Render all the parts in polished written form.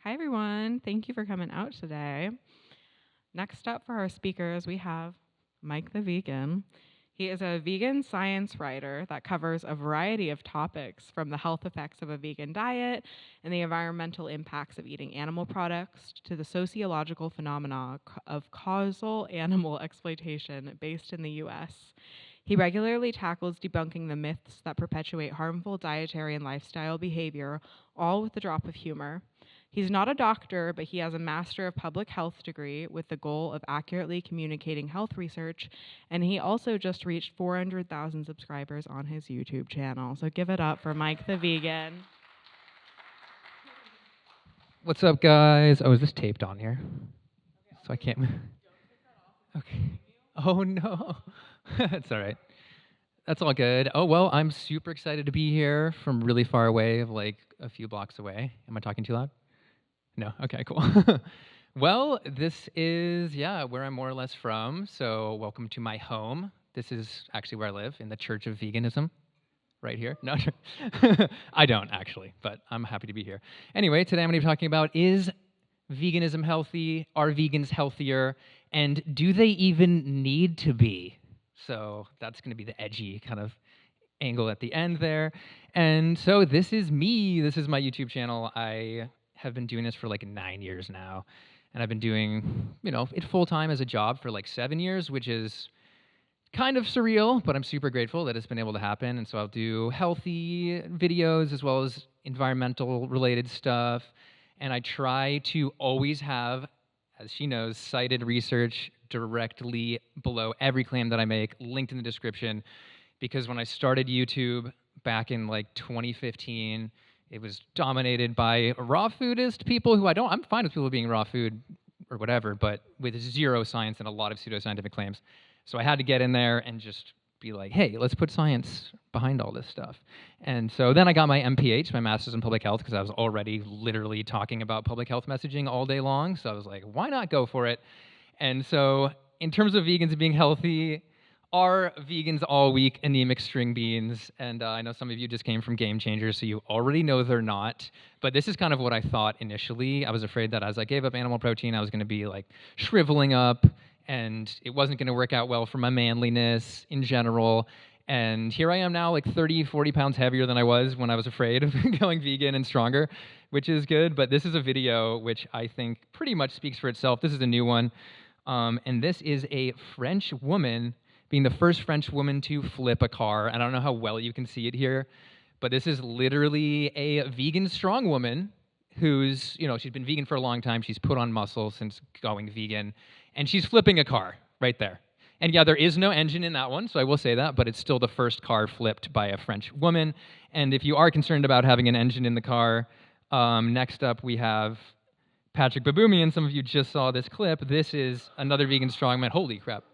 Hi, everyone. Thank you for coming out today. Next up for our speakers, we have Mike the Vegan. He is a vegan science writer that covers a variety of topics from the health effects of a vegan diet and the environmental impacts of eating animal products to the sociological phenomena of causal animal exploitation based in the US. He regularly tackles debunking the myths that perpetuate harmful dietary and lifestyle behavior, all with a drop of humor. He's not a doctor, but he has a Master of Public Health degree with the goal of accurately communicating health research, and he also just reached 400,000 subscribers on his YouTube channel. So give it up for Mike the Vegan. What's up, guys? Oh, is this taped on here? So I can't. Okay. Oh no. That's all right. That's all good. Oh well, I'm super excited to be here from really far away, of like a few blocks away. Am I talking too loud? No. Okay. Cool. Well, this is where I'm more or less from. So welcome to my home. This is actually where I live, in the Church of Veganism. Right here? No, I don't actually, but I'm happy to be here. Anyway, today I'm going to be talking about, is veganism healthy? Are vegans healthier? And do they even need to be? So that's going to be the edgy kind of angle at the end there. And so this is me. This is my YouTube channel. I have been doing this for like 9 years now. And I've been doing, it full time as a job for like 7 years, which is kind of surreal, but I'm super grateful that it's been able to happen. And so I'll do healthy videos as well as environmental related stuff. And I try to always have, as she knows, cited research directly below every claim that I make, linked in the description. Because when I started YouTube back in like 2015, it was dominated by raw foodist people who I'm fine with people being raw food or whatever, but with zero science and a lot of pseudoscientific claims. So I had to get in there and just be like, hey, let's put science behind all this stuff. And so then I got my MPH, my Master's in Public Health, because I was already literally talking about public health messaging all day long. So I was like, why not go for it? And so in terms of vegans being healthy, are vegans all weak, anemic string beans? And I know some of you just came from Game Changers, so you already know they're not. But this is kind of what I thought initially. I was afraid that as I gave up animal protein, I was going to be like shriveling up, and it wasn't going to work out well for my manliness in general. And here I am now, like 30, 40 pounds heavier than I was when I was afraid of going vegan, and stronger, which is good. But this is a video which I think pretty much speaks for itself. This is a new one. And this is a French woman being the first French woman to flip a car. And I don't know how well you can see it here, but this is literally a vegan strong woman who's, she's been vegan for a long time. She's put on muscle since going vegan, and she's flipping a car right there. And yeah, there is no engine in that one, so I will say that, but it's still the first car flipped by a French woman. And if you are concerned about having an engine in the car, next up we have Patrick Baboumian. Some of you just saw this clip. This is another vegan strongman. Holy crap.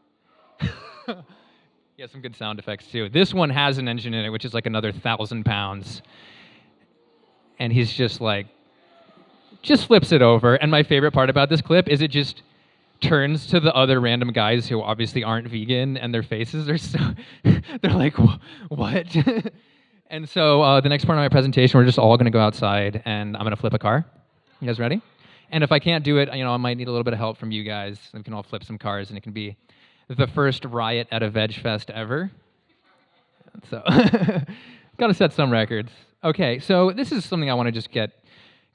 Yeah, some good sound effects too. This one has an engine in it, which is like another 1,000 pounds. And he's just flips it over. And my favorite part about this clip is it just turns to the other random guys who obviously aren't vegan, and their faces are so, they're like, what? And so the next part of my presentation, we're just all gonna go outside and I'm gonna flip a car. You guys ready? And if I can't do it, I might need a little bit of help from you guys. We can all flip some cars, and it can be the first riot at a VegFest ever. So, gotta set some records. Okay, so this is something I want to just get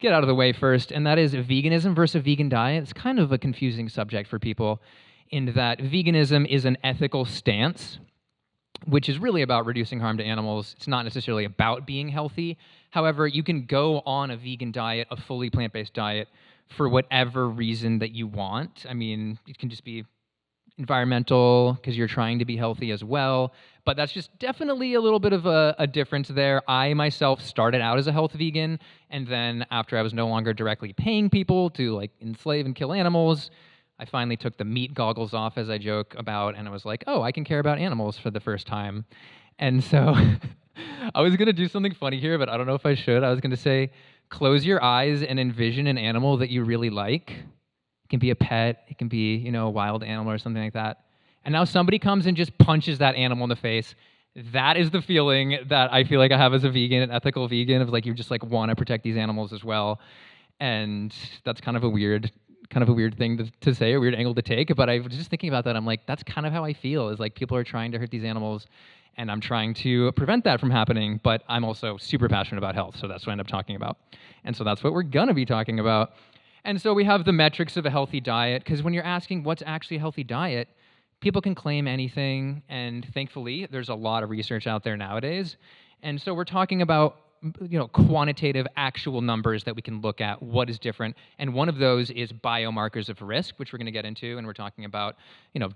out of the way first, and that is veganism versus a vegan diet. It's kind of a confusing subject for people, in that veganism is an ethical stance, which is really about reducing harm to animals. It's not necessarily about being healthy. However, you can go on a vegan diet, a fully plant-based diet, for whatever reason that you want. I mean, it can just be environmental, because you're trying to be healthy as well. But that's just definitely a little bit of a difference there. I myself started out as a health vegan, and then after I was no longer directly paying people to like enslave and kill animals, I finally took the meat goggles off, as I joke about, and I was like, oh, I can care about animals for the first time. And so I was going to do something funny here, but I don't know if I should. I was going to say, close your eyes and envision an animal that you really like. It can be a pet, it can be, a wild animal or something like that. And now somebody comes and just punches that animal in the face. That is the feeling that I feel like I have as a vegan, an ethical vegan, of like, you just like want to protect these animals as well. And that's kind of a weird thing to say, a weird angle to take. But I was just thinking about that. I'm like, that's kind of how I feel, is like people are trying to hurt these animals, and I'm trying to prevent that from happening. But I'm also super passionate about health, so that's what I end up talking about. And so that's what we're gonna be talking about. And so we have the metrics of a healthy diet, because when you're asking what's actually a healthy diet, people can claim anything, and thankfully there's a lot of research out there nowadays. And so we're talking about quantitative actual numbers that we can look at what is different. And one of those is biomarkers of risk, which we're going to get into, and we're talking about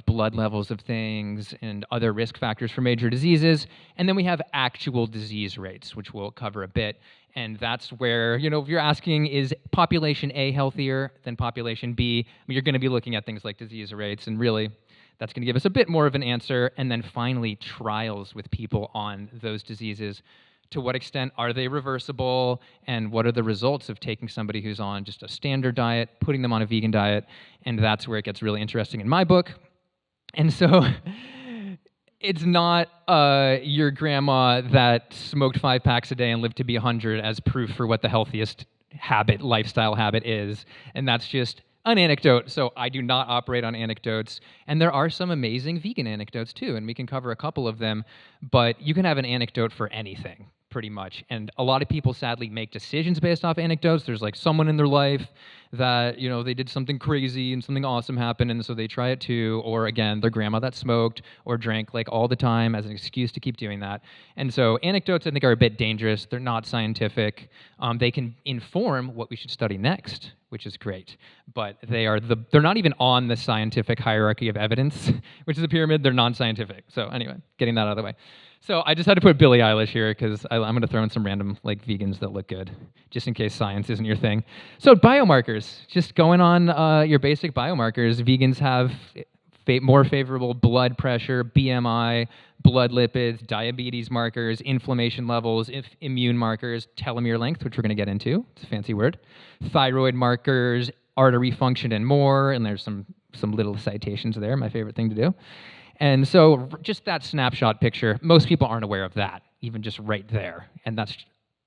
blood levels of things and other risk factors for major diseases. And then we have actual disease rates, which we'll cover a bit. And that's where, if you're asking, is population A healthier than population B, you're going to be looking at things like disease rates, and really that's going to give us a bit more of an answer. And then finally, trials with people on those diseases. To what extent are they reversible, and what are the results of taking somebody who's on just a standard diet, putting them on a vegan diet? And that's where it gets really interesting in my book. And so it's not your grandma that smoked 5 packs a day and lived to be 100 as proof for what the healthiest lifestyle habit is. And that's just an anecdote. So I do not operate on anecdotes. And there are some amazing vegan anecdotes too, and we can cover a couple of them. But you can have an anecdote for anything, pretty much. And a lot of people sadly make decisions based off anecdotes. There's like someone in their life that, they did something crazy and something awesome happened, and so they try it too. Or again, their grandma that smoked or drank like all the time as an excuse to keep doing that. And so anecdotes, I think, are a bit dangerous. They're not scientific. They can inform what we should study next, which is great. But they're not even on the scientific hierarchy of evidence, which is a pyramid. They're non-scientific. So anyway, getting that out of the way. So I just had to put Billie Eilish here because I'm going to throw in some random vegans that look good, just in case science isn't your thing. So biomarkers, just going on your basic biomarkers. Vegans have more favorable blood pressure, BMI, blood lipids, diabetes markers, inflammation levels, immune markers, telomere length, which we're going to get into. It's a fancy word. Thyroid markers, artery function, and more. And there's some little citations there, my favorite thing to do. And so just that snapshot picture, most people aren't aware of that, even just right there. And that's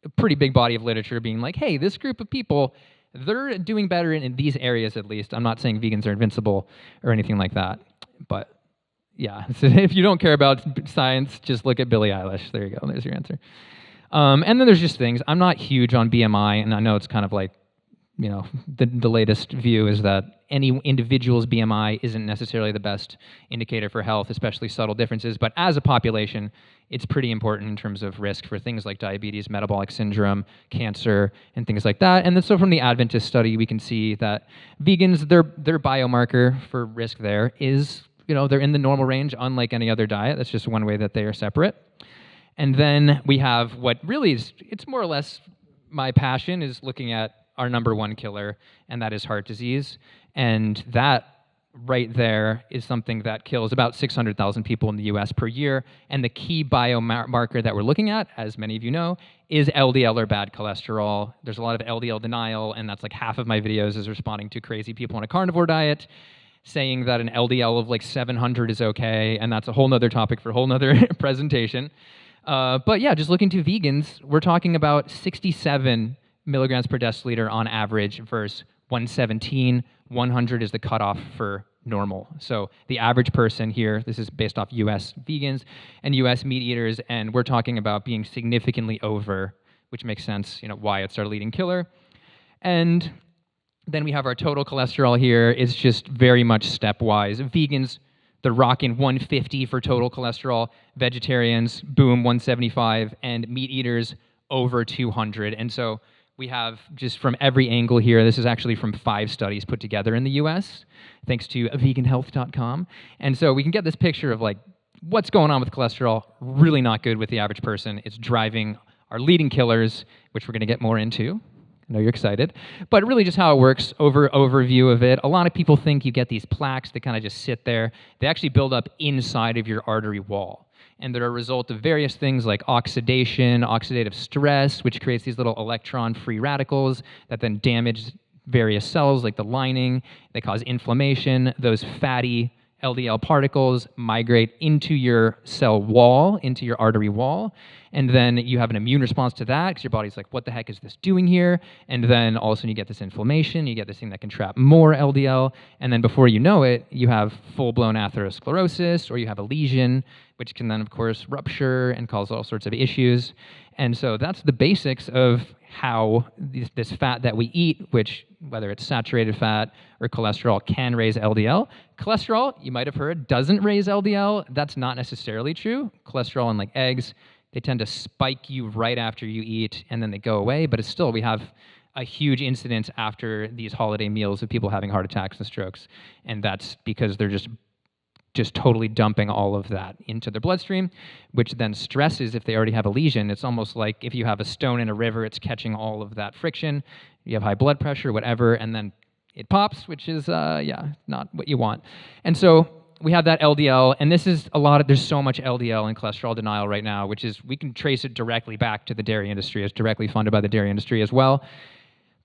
a pretty big body of literature being like, hey, this group of people, they're doing better in these areas at least. I'm not saying vegans are invincible or anything like that. But yeah, so if you don't care about science, just look at Billie Eilish. There you go. There's your answer. And then there's just things. I'm not huge on BMI, and I know it's kind of like, the latest view is that any individual's BMI isn't necessarily the best indicator for health, especially subtle differences. But as a population, it's pretty important in terms of risk for things like diabetes, metabolic syndrome, cancer, and things like that. And then so from the Adventist study, we can see that vegans, their biomarker for risk there is, they're in the normal range, unlike any other diet. That's just one way that they are separate. And then we have what really is, it's more or less my passion, is looking at our number one killer, and that is heart disease. And that right there is something that kills about 600,000 people in the US per year. And the key biomarker that we're looking at, as many of you know, is LDL, or bad cholesterol. There's a lot of LDL denial, and that's like half of my videos is responding to crazy people on a carnivore diet, saying that an LDL of 700 is okay, and that's a whole nother topic for a whole nother presentation. But yeah, just looking to vegans, we're talking about 67 milligrams per deciliter on average versus 117. 100 is the cutoff for normal. So the average person here, this is based off US vegans and US meat eaters, and we're talking about being significantly over, which makes sense, why it's our leading killer. And then we have our total cholesterol here. It's just very much stepwise. Vegans, they're rocking 150 for total cholesterol. Vegetarians, boom, 175. And meat eaters, over 200. And so we have just from every angle here, this is actually from 5 studies put together in the US, thanks to veganhealth.com. And so we can get this picture of what's going on with cholesterol. Really not good with the average person. It's driving our leading killers, which we're going to get more into. I know you're excited. But really just how it works, overview of it. A lot of people think you get these plaques that kind of just sit there. They actually build up inside of your artery wall. And they're a result of various things like oxidation, oxidative stress, which creates these little electron-free radicals that then damage various cells like the lining. They cause inflammation. Those fatty LDL particles migrate into your cell wall, into your artery wall, and then you have an immune response to that because your body's like, what the heck is this doing here? And then all of a sudden you get this inflammation, you get this thing that can trap more LDL, and then before you know it, you have full-blown atherosclerosis, or you have a lesion, which can then, of course, rupture and cause all sorts of issues. And so that's the basics of how this fat that we eat, which whether it's saturated fat or cholesterol, can raise LDL. Cholesterol, you might have heard, doesn't raise LDL. That's not necessarily true. Cholesterol in like eggs, they tend to spike you right after you eat and then they go away, but it's still, we have a huge incidence after these holiday meals of people having heart attacks and strokes. And that's because they're just totally dumping all of that into their bloodstream, which then stresses if they already have a lesion. It's almost like if you have a stone in a river, it's catching all of that friction. You have high blood pressure, whatever, and then it pops, which is, not what you want. And so we have that LDL, and this is there's so much LDL and cholesterol denial right now, which is, we can trace it directly back to the dairy industry. It's directly funded by the dairy industry as well.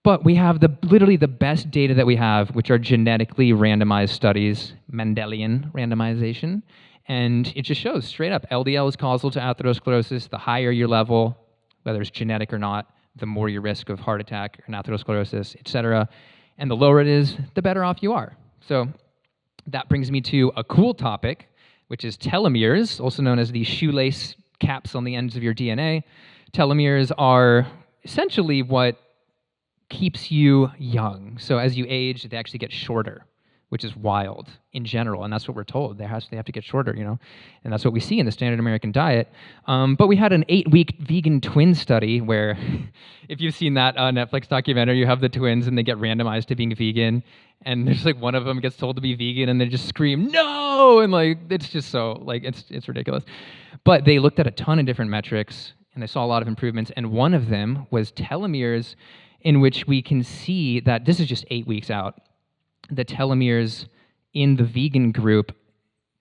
But we have literally the best data that we have, which are genetically randomized studies, Mendelian randomization. And it just shows straight up, LDL is causal to atherosclerosis. The higher your level, whether it's genetic or not, the more your risk of heart attack and atherosclerosis, et cetera. And the lower it is, the better off you are. So that brings me to a cool topic, which is telomeres, also known as the shoelace caps on the ends of your DNA. Telomeres are essentially what keeps you young. So as you age, they actually get shorter, which is wild in general, and that's what we're told. They have to get shorter, and that's what we see in the standard American diet. But we had an 8-week vegan twin study where, if you've seen that Netflix documentary, you have the twins and they get randomized to being vegan, and there's like one of them gets told to be vegan and they just scream no, and like it's just so like it's ridiculous. But they looked at a ton of different metrics and they saw a lot of improvements, and one of them was telomeres, in which we can see that this is just 8 weeks out. The telomeres in the vegan group,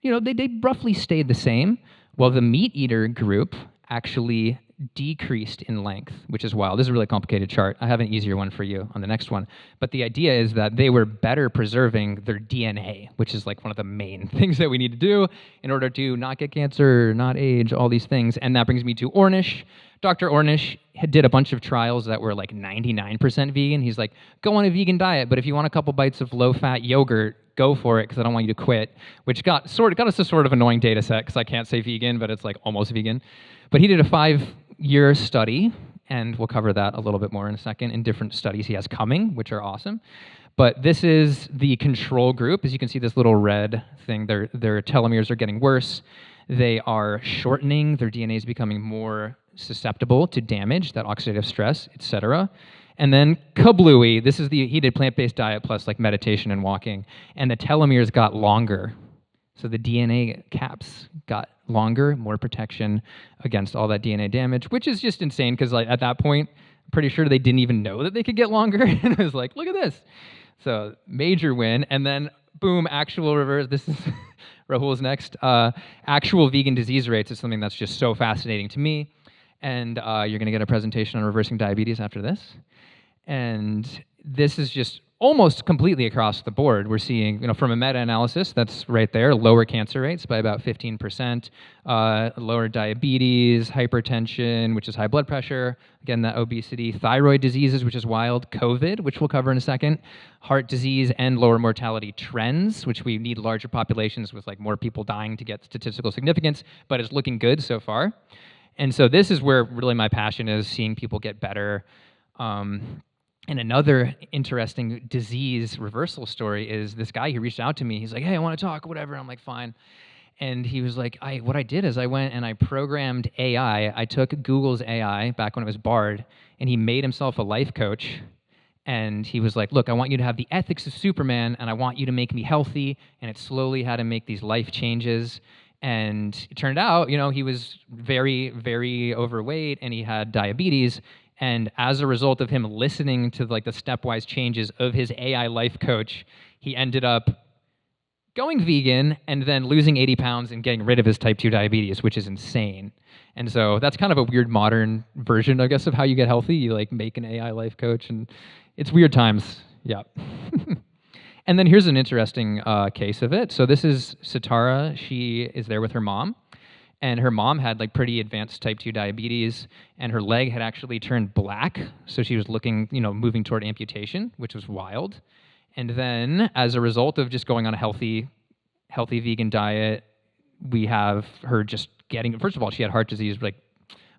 they roughly stayed the same, while the meat eater group actually decreased in length, which is wild. This is a really complicated chart. I have an easier one for you on the next one. But the idea is that they were better preserving their DNA, which is like one of the main things that we need to do in order to not get cancer, not age, all these things. And that brings me to Ornish. Dr. Ornish did a bunch of trials that were like 99% vegan. He's like, go on a vegan diet, but if you want a couple bites of low-fat yogurt, go for it, because I don't want you to quit, which got us a sort of annoying data set, because I can't say vegan, but it's like almost vegan. But he did a 5-year study, and we'll cover that a little bit more in a second, in different studies he has coming, which are awesome. But this is the control group. As you can see, this little red thing, their telomeres are getting worse. They are shortening. Their DNA is becoming more susceptible to damage, that oxidative stress, etc. And then kablooey, he did plant-based diet plus like meditation and walking, and the telomeres got longer. So the DNA caps got longer, more protection against all that DNA damage, which is just insane, because like at that point, I'm pretty sure they didn't even know that they could get longer. And I was like, look at this. So major win. And then boom, actual reverse. This is Rahul's next. Actual vegan disease rates is something that's just so fascinating to me. And you're going to get a presentation on reversing diabetes after this. And this is just almost completely across the board. We're seeing, from a meta-analysis, that's right there, lower cancer rates by about 15%, lower diabetes, hypertension, which is high blood pressure, again, that obesity, thyroid diseases, which is wild, COVID, which we'll cover in a second, heart disease, and lower mortality trends, which we need larger populations with like more people dying to get statistical significance, but it's looking good so far. And so this is where really my passion is, seeing people get better. And another interesting disease reversal story is this guy who reached out to me. He's like, hey, I want to talk, whatever. I'm like, fine. And he was like, what I did is I went and I programmed AI. I took Google's AI back when it was Bard, and he made himself a life coach. And he was like, look, I want you to have the ethics of Superman, and I want you to make me healthy. And it slowly had to make these life changes. And it turned out, he was very, very overweight, and he had diabetes. And as a result of him listening to like the stepwise changes of his AI life coach, he ended up going vegan and then losing 80 pounds and getting rid of his type 2 diabetes, which is insane. And so that's kind of a weird modern version, I guess, of how you get healthy. You like make an AI life coach, and it's weird times. Yeah. And then here's an interesting case of it. So this is Sitara. She is there with her mom. And her mom had like pretty advanced type 2 diabetes, and her leg had actually turned black. So she was looking, moving toward amputation, which was wild. And then as a result of just going on a healthy vegan diet, we have her just getting, first of all, she had heart disease, like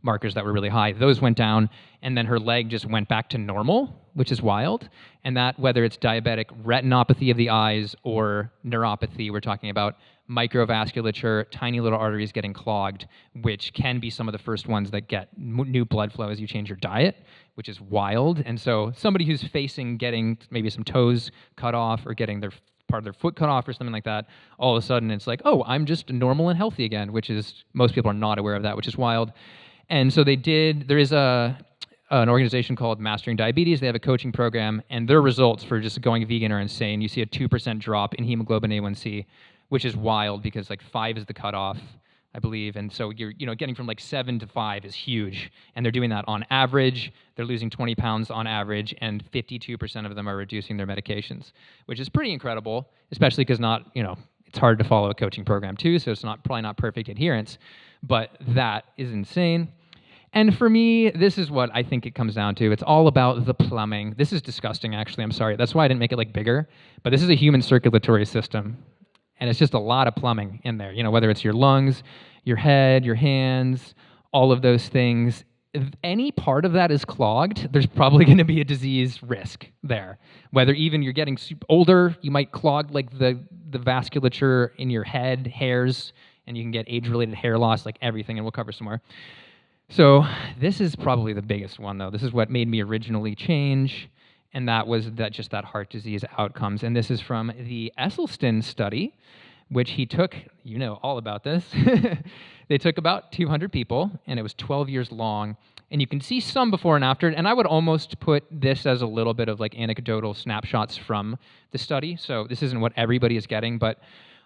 markers that were really high. Those went down, and then her leg just went back to normal, which is wild. And that, whether it's diabetic retinopathy of the eyes or neuropathy, we're talking about microvasculature, tiny little arteries getting clogged, which can be some of the first ones that get new blood flow as you change your diet, which is wild. And so somebody who's facing getting maybe some toes cut off or getting their part of their foot cut off or something like that, all of a sudden it's like, oh, I'm just normal and healthy again, which is, most people are not aware of that, which is wild. And so there is an organization called Mastering Diabetes. They have a coaching program, and their results for just going vegan are insane. You see a 2% drop in hemoglobin A1C, which is wild because like 5 is the cutoff, I believe. And so you're getting from like 7 to 5 is huge. And they're doing that on average. They're losing 20 pounds on average, and 52% of them are reducing their medications, which is pretty incredible, especially because it's hard to follow a coaching program too, so it's probably not perfect adherence, but that is insane. And for me, this is what I think it comes down to. It's all about the plumbing. This is disgusting, actually. I'm sorry. That's why I didn't make it like bigger. But this is a human circulatory system, and it's just a lot of plumbing in there. Whether it's your lungs, your head, your hands, all of those things. If any part of that is clogged, there's probably going to be a disease risk there. Whether even you're getting older, you might clog like the vasculature in your head, hairs, and you can get age-related hair loss, like everything, and we'll cover some more. So this is probably the biggest one, though. This is what made me originally change, and that was that heart disease outcomes. And this is from the Esselstyn study, which he took, all about this. They took about 200 people, and it was 12 years long. And you can see some before and after. And I would almost put this as a little bit of like anecdotal snapshots from the study. So this isn't what everybody is getting, but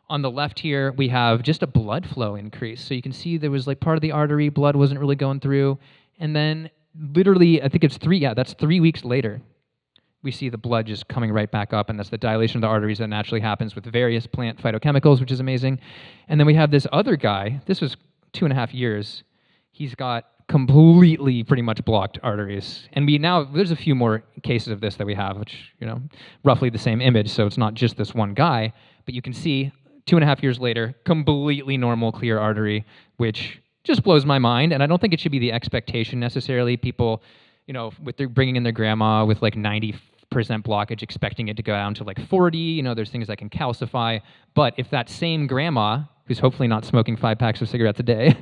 on the left here, we have just a blood flow increase. So you can see there was like part of the artery, blood wasn't really going through. And then literally, I think it's 3 weeks later, we see the blood just coming right back up, and that's the dilation of the arteries that naturally happens with various plant phytochemicals, which is amazing. And then we have this other guy. This was 2.5 years. He's got completely pretty much blocked arteries. And there's a few more cases of this that we have, which, roughly the same image, so it's not just this one guy. But you can see 2.5 years later, completely normal clear artery, which just blows my mind. And I don't think it should be the expectation necessarily. People, with bringing in their grandma with like 90% blockage, expecting it to go down to like 40, there's things that can calcify. But if that same grandma, who's hopefully not smoking 5 packs of cigarettes a day,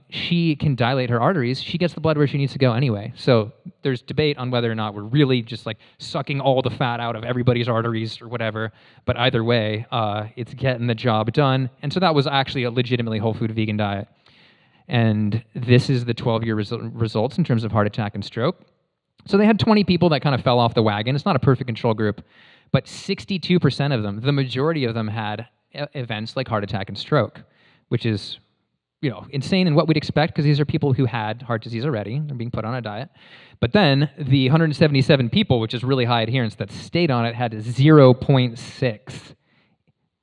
she can dilate her arteries, she gets the blood where she needs to go anyway. So there's debate on whether or not we're really just like sucking all the fat out of everybody's arteries or whatever. But either way, it's getting the job done. And so that was actually a legitimately whole food vegan diet. And this is the 12-year results in terms of heart attack and stroke. So they had 20 people that kind of fell off the wagon. It's not a perfect control group, but 62% of them, the majority of them had events like heart attack and stroke, which is insane and what we'd expect, because these are people who had heart disease already. They're being put on a diet. But then the 177 people, which is really high adherence, that stayed on it had a 0.6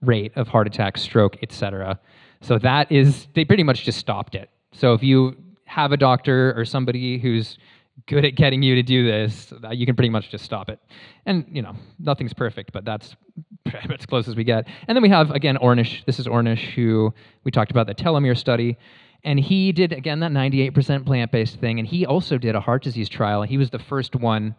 rate of heart attack, stroke, etc. So they pretty much just stopped it. So if you have a doctor or somebody who's good at getting you to do this, you can pretty much just stop it. And, nothing's perfect, but that's as close as we get. And then we have, again, Ornish. This is Ornish, who we talked about the telomere study. And he did, again, that 98% plant-based thing. And he also did a heart disease trial. He was the first one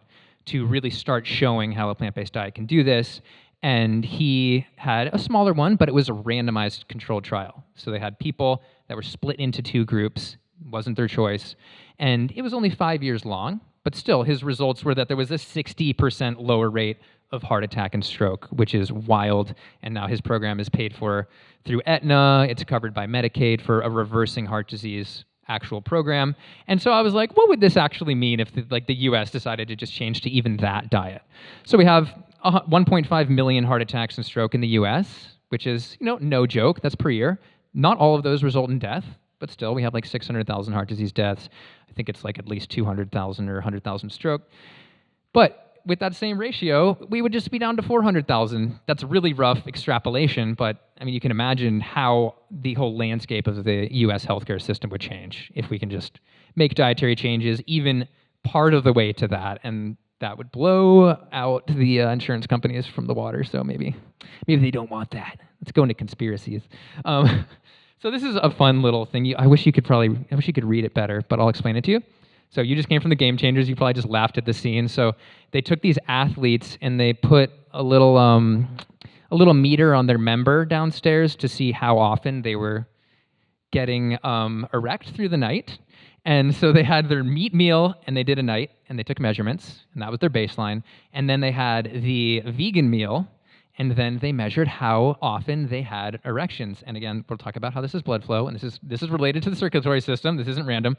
to really start showing how a plant-based diet can do this. And he had a smaller one, but it was a randomized controlled trial. So they had people that were split into 2 groups. It wasn't their choice. And it was only 5 years long, but still his results were that there was a 60% lower rate of heart attack and stroke, which is wild. And now his program is paid for through Aetna. It's covered by Medicaid for a reversing heart disease actual program. And so I was like, what would this actually mean if the US decided to just change to even that diet? So we have 1.5 million heart attacks and stroke in the US, which is, no joke. That's per year. Not all of those result in death, but still we have like 600,000 heart disease deaths. I think it's like at least 200,000 or 100,000 stroke. But with that same ratio, we would just be down to 400,000. That's a really rough extrapolation, but I mean, you can imagine how the whole landscape of the US healthcare system would change if we can just make dietary changes, even part of the way to that. And that would blow out the insurance companies from the water. So maybe they don't want that. Let's go into conspiracies. So this is a fun little thing. I wish you could read it better, but I'll explain it to you. So you just came from the Game Changers. You probably just laughed at the scene. So they took these athletes and they put a little meter on their member downstairs to see how often they were getting erect through the night. And so they had their meat meal and they did a night and they took measurements and that was their baseline. And then they had the vegan meal and then they measured how often they had erections. And again, we'll talk about how this is blood flow and this is related to the circulatory system. This isn't random.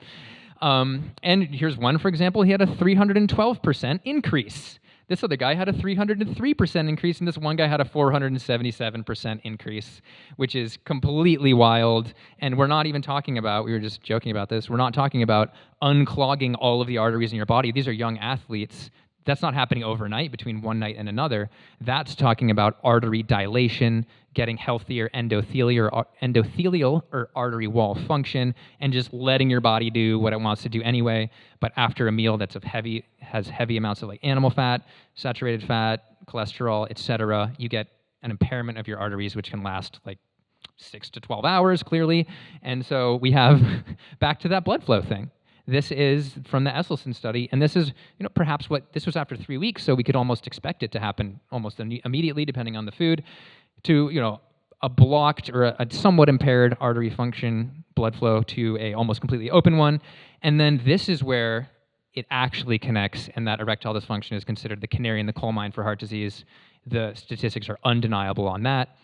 And here's one, for example, he had a 312% increase. This other guy had a 303% increase, and this one guy had a 477% increase, which is completely wild. And we're not even talking about, we were just joking about this, we're not talking about unclogging all of the arteries in your body. These are young athletes. That's not happening overnight between one night and another. That's talking about artery dilation, getting healthier endothelial or artery wall function, and just letting your body do what it wants to do anyway. But after a meal that's has heavy amounts of like animal fat, saturated fat, cholesterol, etc., you get an impairment of your arteries, which can last like 6 to 12 hours, clearly. And so we have back to that blood flow thing. This is from the Esselstyn study, and this is, perhaps this was after 3 weeks, so we could almost expect it to happen almost immediately, depending on the food, to, a blocked or a somewhat impaired artery function, blood flow, to a almost completely open one. And then this is where it actually connects, and that erectile dysfunction is considered the canary in the coal mine for heart disease. The statistics are undeniable on that.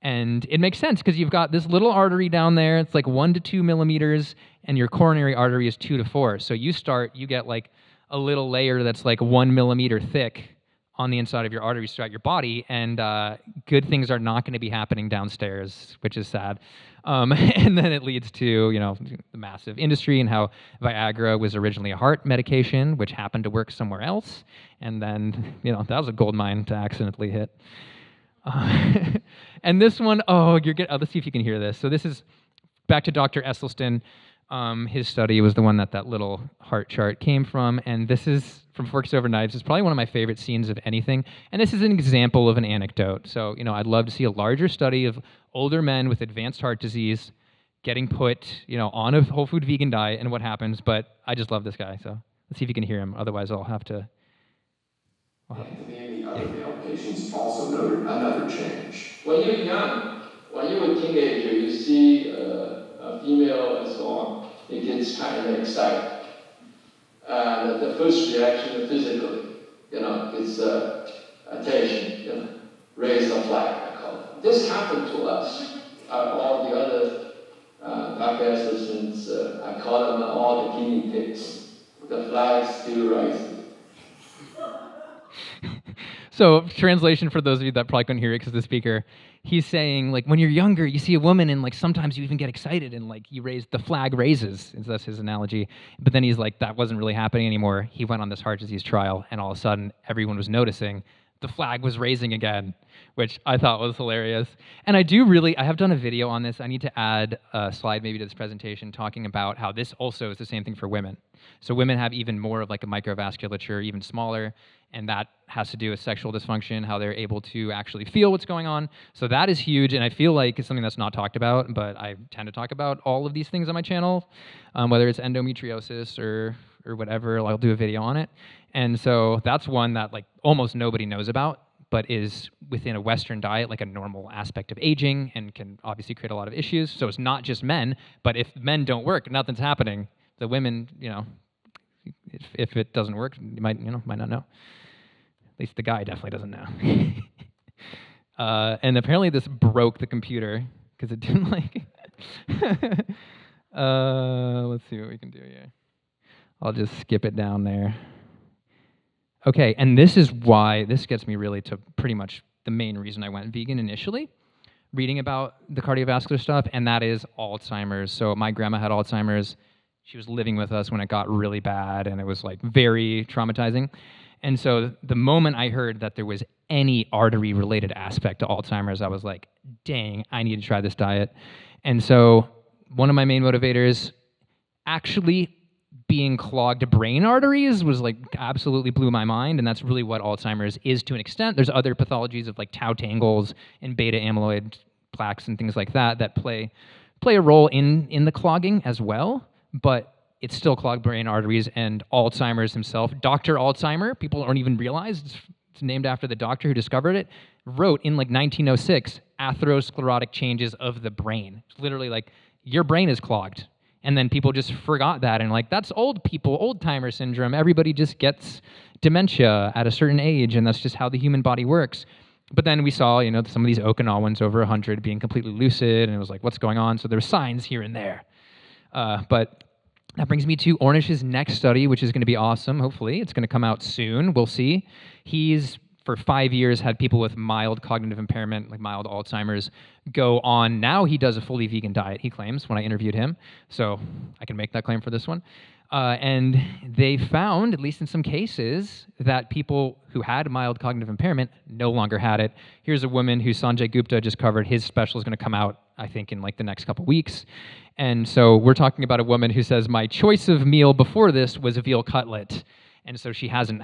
And it makes sense because you've got this little artery down there. It's like 1 to 2 millimeters, and your coronary artery is 2 to 4. So you get like a little layer that's like 1 millimeter thick on the inside of your arteries throughout your body, and good things are not going to be happening downstairs, which is sad. And then it leads to the massive industry and how Viagra was originally a heart medication, which happened to work somewhere else, and then that was a gold mine to accidentally hit. And this one, let's see if you can hear this. So this is back to Dr. Esselstyn. His study was the one that little heart chart came from, and this is from Forks Over Knives. It's probably one of my favorite scenes of anything, and this is an example of an anecdote. So, I'd love to see a larger study of older men with advanced heart disease getting put, on a whole food vegan diet and what happens, but I just love this guy, so let's see if you can hear him. Otherwise, I'll have to... Many other male patients also noted another change. When you're young, when you're a teenager, you see a female and so on, it gets kind of excited. And the first reaction physically, is attention, raise the flag, I call it. This happened to us. All the other Dr. Esselstyn's, I call them all the guinea pigs. The flag still rises. So translation for those of you that probably couldn't hear it because the speaker, he's saying like when you're younger, you see a woman and like sometimes you even get excited and like the flag raises. That's his analogy. But then he's like, that wasn't really happening anymore. He went on this heart disease trial and all of a sudden everyone was noticing the flag was raising again, which I thought was hilarious. And I have done a video on this. I need to add a slide maybe to this presentation talking about how this also is the same thing for women. So women have even more of like a microvasculature, even smaller, and that has to do with sexual dysfunction, how they're able to actually feel what's going on. So that is huge, and I feel like it's something that's not talked about, but I tend to talk about all of these things on my channel, whether it's endometriosis or whatever, I'll do a video on it. And so that's one that like almost nobody knows about, but is within a Western diet like a normal aspect of aging and can obviously create a lot of issues. So it's not just men, but if men don't work, nothing's happening. The women, if it doesn't work, you might not know. At least the guy definitely doesn't know. And apparently this broke the computer because it didn't like it. Let's see what we can do here. I'll just skip it down there. Okay, and this is why, this gets me really to pretty much the main reason I went vegan initially, reading about the cardiovascular stuff, and that is Alzheimer's. So my grandma had Alzheimer's. She was living with us when it got really bad, and it was like very traumatizing. And so the moment I heard that there was any artery-related aspect to Alzheimer's, I was like, dang, I need to try this diet. And so one of my main motivators, actually being clogged brain arteries, was like absolutely blew my mind, and that's really what Alzheimer's is to an extent. There's other pathologies of like tau tangles and beta amyloid plaques and things like that that play a role in the clogging as well, but it's still clogged brain arteries. And Alzheimer's himself, Dr. Alzheimer, people don't even realize it's named after the doctor who discovered it, wrote in like 1906 atherosclerotic changes of the brain. It's literally like your brain is clogged. And then people just forgot that, and like, that's old people, old-timer syndrome. Everybody just gets dementia at a certain age, and that's just how the human body works. But then we saw, some of these Okinawans over 100 being completely lucid, and it was like, what's going on? So there were signs here and there. But that brings me to Ornish's next study, which is going to be awesome, hopefully. It's going to come out soon. We'll see. He's, for 5 years, had people with mild cognitive impairment, like mild Alzheimer's, go on. Now he does a fully vegan diet, he claims, when I interviewed him. So I can make that claim for this one. And they found, at least in some cases, that people who had mild cognitive impairment no longer had it. Here's a woman who Sanjay Gupta just covered. His special is going to come out, I think, in like the next couple weeks. And so we're talking about a woman who says, my choice of meal before this was a veal cutlet. And so she hasn't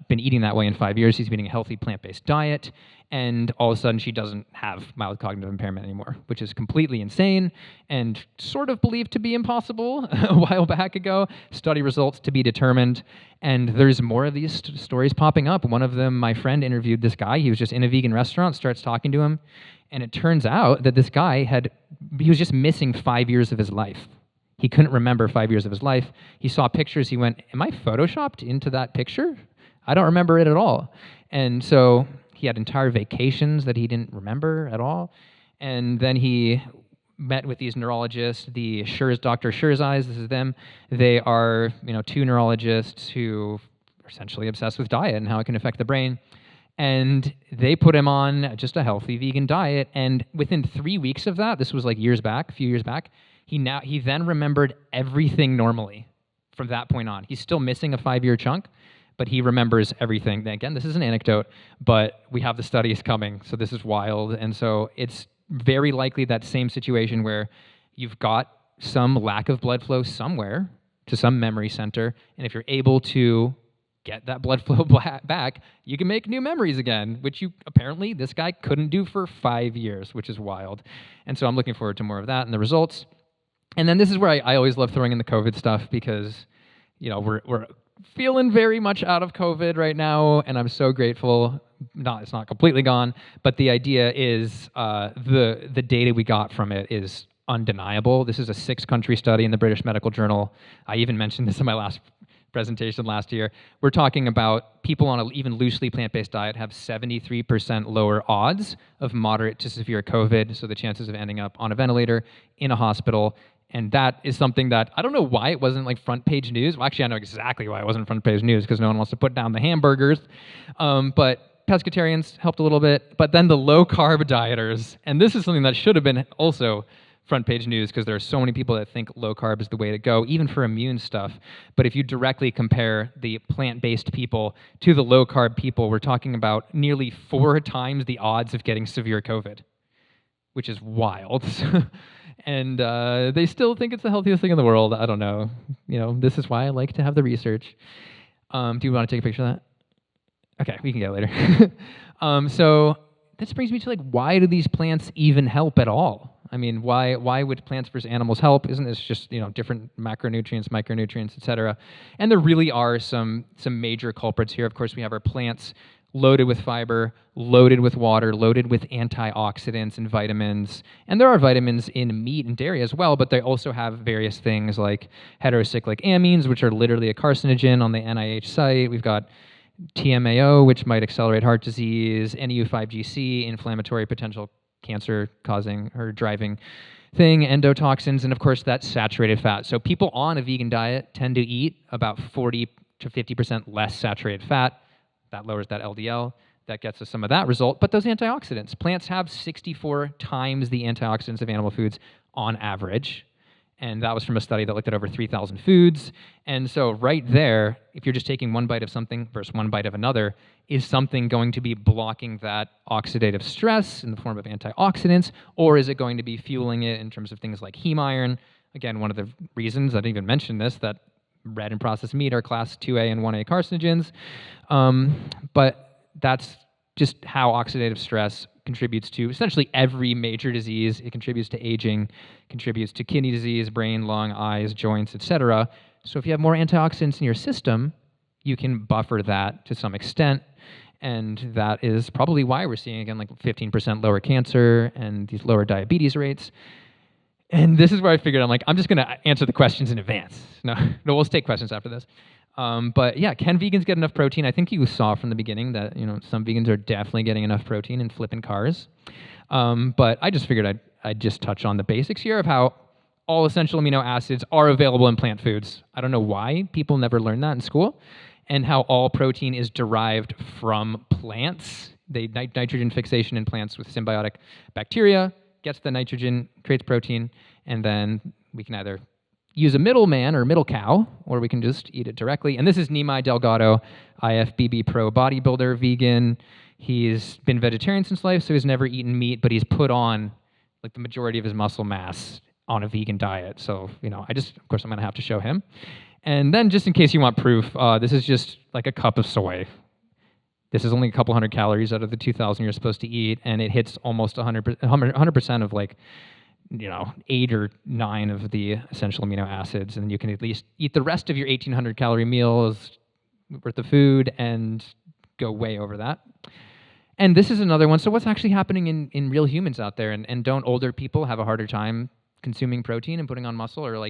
been eating that way in 5 years. She's been eating a healthy plant-based diet, and all of a sudden she doesn't have mild cognitive impairment anymore, which is completely insane and sort of believed to be impossible a while back ago. Study results to be determined, and there's more of these stories popping up. One of them, my friend interviewed this guy. He was just in a vegan restaurant, starts talking to him, and it turns out that this guy he was just missing 5 years of his life. He couldn't remember 5 years of his life. He saw pictures. He went, am I photoshopped into that picture? I don't remember it at all. And so he had entire vacations that he didn't remember at all. And then he met with these neurologists, Dr. Scherzeyes, this is them. They are, two neurologists who are essentially obsessed with diet and how it can affect the brain. And they put him on just a healthy vegan diet. And within 3 weeks of that, this was like a few years back, he then remembered everything normally from that point on. He's still missing a 5-year chunk, but he remembers everything. Again, this is an anecdote, but we have the studies coming, so this is wild. And so it's very likely that same situation where you've got some lack of blood flow somewhere to some memory center, and if you're able to get that blood flow back, you can make new memories again, which apparently this guy couldn't do for 5 years, which is wild. And so I'm looking forward to more of that and the results. And then this is where I always love throwing in the COVID stuff, because we're feeling very much out of COVID right now, and I'm so grateful. It's not completely gone, but the idea is the data we got from it is undeniable. This is a 6-country study in the British Medical Journal. I even mentioned this in my last presentation last year. We're talking about people on an even loosely plant-based diet have 73% lower odds of moderate to severe COVID, so the chances of ending up on a ventilator in a hospital. And that is something that, I don't know why it wasn't like front page news. Well, actually, I know exactly why it wasn't front page news, because no one wants to put down the hamburgers. But pescatarians helped a little bit. But then the low-carb dieters, and this is something that should have been also front page news, because there are so many people that think low carb is the way to go, even for immune stuff. But if you directly compare the plant-based people to the low carb people, we're talking about nearly 4 times the odds of getting severe COVID, which is wild. And they still think it's the healthiest thing in the world. I don't know. This is why I like to have the research. Do you want to take a picture of that? Okay, we can get it later. So this brings me to why do these plants even help at all? I mean, why would plants versus animals help? Isn't this just different macronutrients, micronutrients, etc.? And there really are some major culprits here. Of course, we have our plants loaded with fiber, loaded with water, loaded with antioxidants and vitamins. And there are vitamins in meat and dairy as well, but they also have various things like heterocyclic amines, which are literally a carcinogen on the NIH site. We've got TMAO, which might accelerate heart disease, NEU5GC, inflammatory potential cancer causing or driving thing, endotoxins, and of course that's saturated fat. So people on a vegan diet tend to eat about 40 to 50% less saturated fat. That lowers that LDL. That gets us some of that result. But those antioxidants, plants have 64 times the antioxidants of animal foods on average. And that was from a study that looked at over 3,000 foods. And so right there, if you're just taking one bite of something versus one bite of another, is something going to be blocking that oxidative stress in the form of antioxidants, or is it going to be fueling it in terms of things like heme iron? Again, one of the reasons, I didn't even mention this, that red and processed meat are class 2A and 1A carcinogens. But that's just how oxidative stress contributes to essentially every major disease. It contributes to aging, contributes to kidney disease, brain, lung, eyes, joints, etc. So if you have more antioxidants in your system, you can buffer that to some extent. And that is probably why we're seeing, again, like 15% lower cancer and these lower diabetes rates. And this is where I figured, I'm just going to answer the questions in advance. No, we'll take questions after this. But yeah, can vegans get enough protein? I think you saw from the beginning that some vegans are definitely getting enough protein and flipping cars. But I just figured I'd just touch on the basics here of how all essential amino acids are available in plant foods. I don't know why people never learn that in school, and how all protein is derived from plants. Nitrogen fixation in plants with symbiotic bacteria gets the nitrogen, creates protein, and then we can either use a middleman or middle cow, or we can just eat it directly. And this is Nimai Delgado, IFBB pro bodybuilder, vegan. He's been vegetarian since life, so he's never eaten meat, but he's put on like the majority of his muscle mass on a vegan diet. So, of course, I'm going to have to show him. And then just in case you want proof, this is just like a cup of soy. This is only a couple hundred calories out of the 2,000 you're supposed to eat, and it hits almost 100% of 8 or 9 of the essential amino acids, and you can at least eat the rest of your 1,800 calorie meals worth of food and go way over that. And this is another one. So what's actually happening in real humans out there, and don't older people have a harder time consuming protein and putting on muscle, or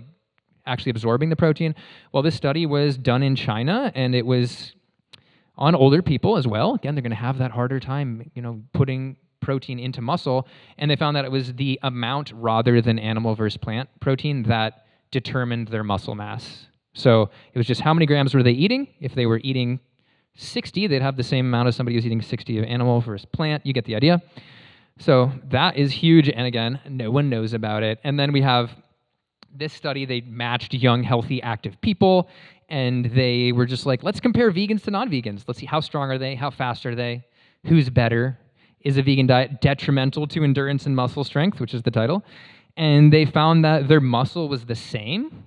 actually absorbing the protein? Well, this study was done in China, and it was on older people as well. Again, they're going to have that harder time, putting protein into muscle, and they found that it was the amount rather than animal versus plant protein that determined their muscle mass. So it was just how many grams were they eating. If they were eating 60, they'd have the same amount as somebody who's eating 60 of animal versus plant. You get the idea. So that is huge, and again, no one knows about it. And then we have this study. They matched young, healthy, active people, and they were just like, let's compare vegans to non-vegans. Let's see how strong are they, how fast are they, who's better. Is a vegan diet detrimental to endurance and muscle strength, which is the title? And they found that their muscle was the same,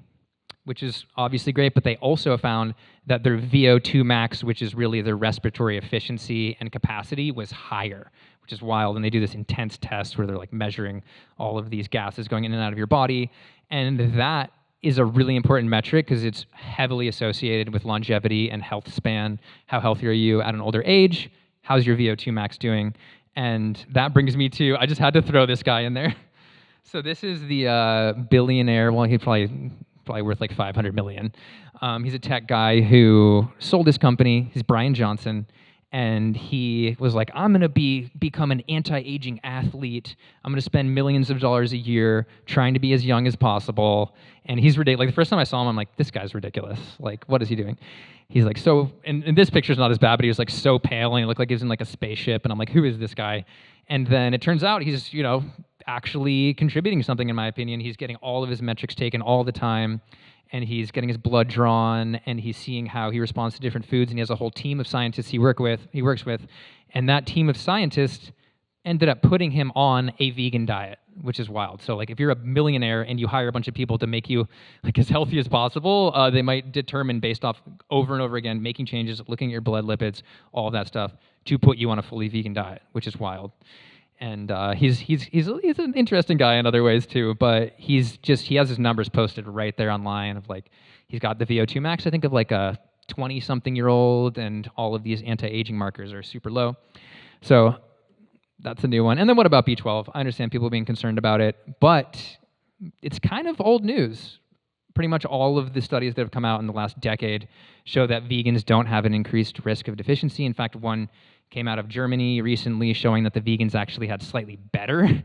which is obviously great, but they also found that their VO2 max, which is really their respiratory efficiency and capacity, was higher, which is wild. And they do this intense test where they're measuring all of these gases going in and out of your body. And that is a really important metric because it's heavily associated with longevity and health span. How healthy are you at an older age? How's your VO2 max doing? And that brings me to, I just had to throw this guy in there. So this is the billionaire. Well, he's probably worth 500 million. He's a tech guy who sold his company. He's Brian Johnson. And he was like, I'm going to become an anti-aging athlete. I'm going to spend millions of dollars a year trying to be as young as possible. And he's ridiculous. The first time I saw him, I'm like, this guy's ridiculous. What is he doing? He's and this picture's not as bad, but he was so pale, and he looked like he was in a spaceship. And I'm like, who is this guy? And then it turns out he's, actually contributing something, in my opinion. He's getting all of his metrics taken all the time, and he's getting his blood drawn, and he's seeing how he responds to different foods, and he has a whole team of scientists he works with, and that team of scientists ended up putting him on a vegan diet, which is wild. So if you're a millionaire and you hire a bunch of people to make you as healthy as possible, they might determine based off over and over again, making changes, looking at your blood lipids, all of that stuff, to put you on a fully vegan diet, which is wild. And he's an interesting guy in other ways too, but he has his numbers posted right there online of he's got the VO2 max, I think, of a 20-something-year-old, and all of these anti-aging markers are super low. So that's a new one. And then what about B12? I understand people being concerned about it, but it's kind of old news. Pretty much all of the studies that have come out in the last decade show that vegans don't have an increased risk of deficiency. In fact, one came out of Germany recently showing that the vegans actually had slightly better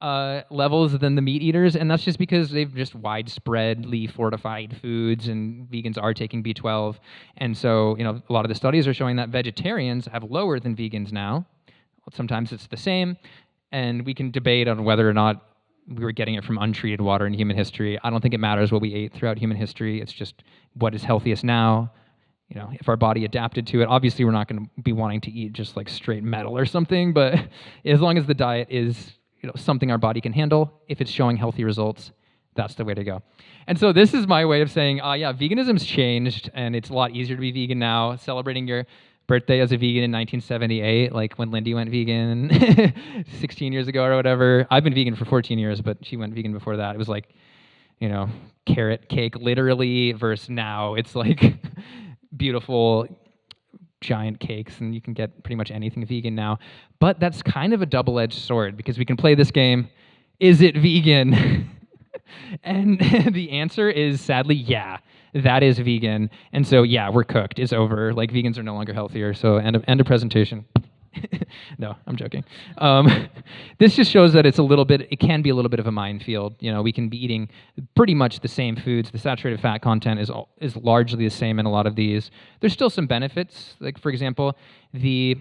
levels than the meat eaters, and that's just because they've just widespreadly fortified foods, and vegans are taking B12. And so, a lot of the studies are showing that vegetarians have lower than vegans now. Sometimes it's the same, and we can debate on whether or not we were getting it from untreated water in human history. I don't think it matters what we ate throughout human history. It's just what is healthiest now. You know, if our body adapted to it, obviously we're not going to be wanting to eat just like straight metal or something, but as long as the diet is, you know, something our body can handle, if it's showing healthy results, that's the way to go. And so this is my way of saying, yeah, veganism's changed, and it's a lot easier to be vegan now. Celebrating your birthday as a vegan in 1978, like when Lindy went vegan 16 years ago or whatever. I've been vegan for 14 years, but she went vegan before that. It was like, you know, carrot cake literally versus now it's like beautiful giant cakes, and you can get pretty much anything vegan now. But that's kind of a double-edged sword, because we can play this game, is it vegan? And the answer is sadly, yeah, that is vegan. And so, yeah, we're cooked. It's over. Like, vegans are no longer healthier. So end of presentation. No, I'm joking. This just shows that it can be a little bit of a minefield. You know, we can be eating pretty much the same foods. The saturated fat content is largely the same in a lot of these. There's still some benefits. Like, for example, the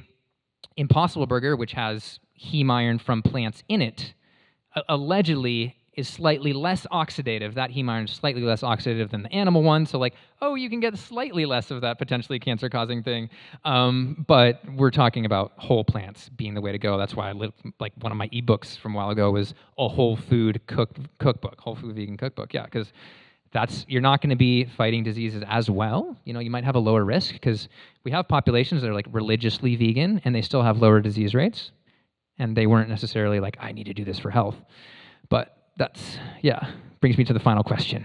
Impossible Burger, which has heme iron from plants in it, allegedly is slightly less oxidative. That heme iron is slightly less oxidative than the animal one. So like, oh, you can get slightly less of that potentially cancer-causing thing. But we're talking about whole plants being the way to go. That's why like one of my ebooks from a while ago was a whole food cookbook, whole food vegan cookbook. Yeah, because you're not going to be fighting diseases as well. You know, you might have a lower risk because we have populations that are like religiously vegan and they still have lower disease rates. And they weren't necessarily like, I need to do this for health. But brings me to the final question.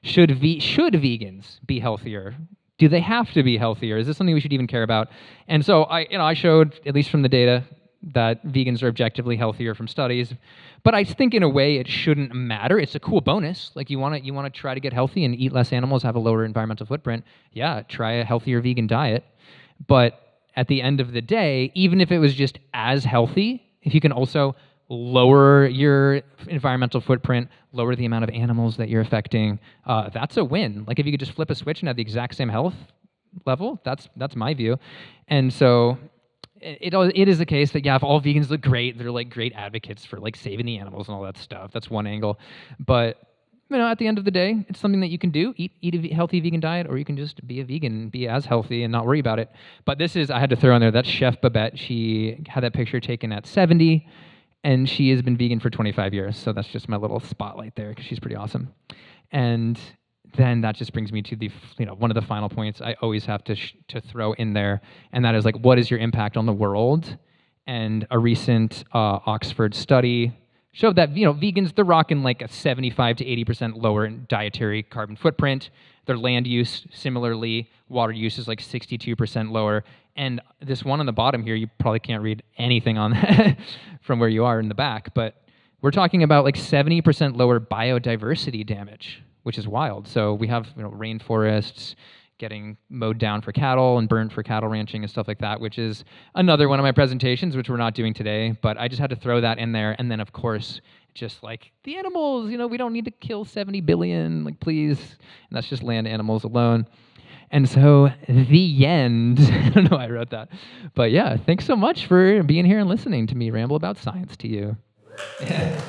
Should vegans be healthier? Do they have to be healthier? Is this something we should even care about? And so I showed, at least from the data, that vegans are objectively healthier from studies. But I think in a way it shouldn't matter. It's a cool bonus. Like you want to try to get healthy and eat less animals, have a lower environmental footprint. Yeah, try a healthier vegan diet. But at the end of the day, even if it was just as healthy, if you can also lower your environmental footprint, lower the amount of animals that you're affecting, that's a win. Like if you could just flip a switch and have the exact same health level, that's my view. And so it is the case that, yeah, if all vegans look great, they're like great advocates for like saving the animals and all that stuff. That's one angle. But you know, at the end of the day, it's something that you can do, eat a healthy vegan diet, or you can just be a vegan and be as healthy and not worry about it. But I had to throw in there, that's Chef Babette. She had that picture taken at 70. And she has been vegan for 25 years, so that's just my little spotlight there, because she's pretty awesome. And then that just brings me to one of the final points I always have to throw in there, and that is like, what is your impact on the world? And a recent Oxford study showed that vegans, they're rocking like a 75 to 80% lower dietary carbon footprint. Their land use, similarly, water use is like 62% lower. And this one on the bottom here, you probably can't read anything on that from where you are in the back, but we're talking about like 70% lower biodiversity damage, which is wild. So we have rainforests getting mowed down for cattle and burned for cattle ranching and stuff like that, which is another one of my presentations, which we're not doing today, but I just had to throw that in there. And then, of course, just like the animals, we don't need to kill 70 billion, like please. And that's just land animals alone. And so the end, I don't know why I wrote that, but yeah, thanks so much for being here and listening to me ramble about science to you. Yeah.